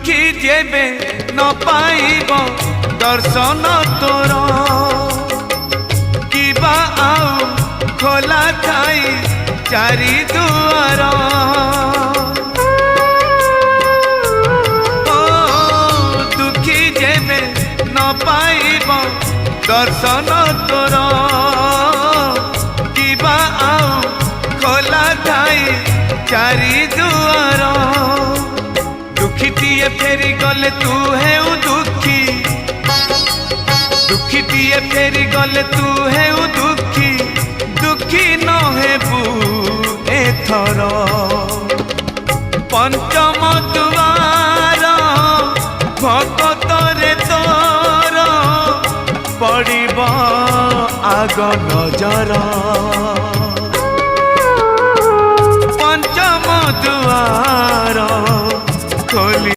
दुखी जेबे न पाइब दर्शन तोर किबा आउ खोला थाई चारि दुआर ओ दुखी जेबे न पाइब दर्शन तोर किबा आउ खोला थाई चारि दुआर दुखीटीए फेरी गले तू है दुखी दुखीटीए फेरी गले तू है दुखी दुखी न हेबू एथर पंचम दुआर भगत रे तोर पड़िब आग नजर पंचम दुआर खोली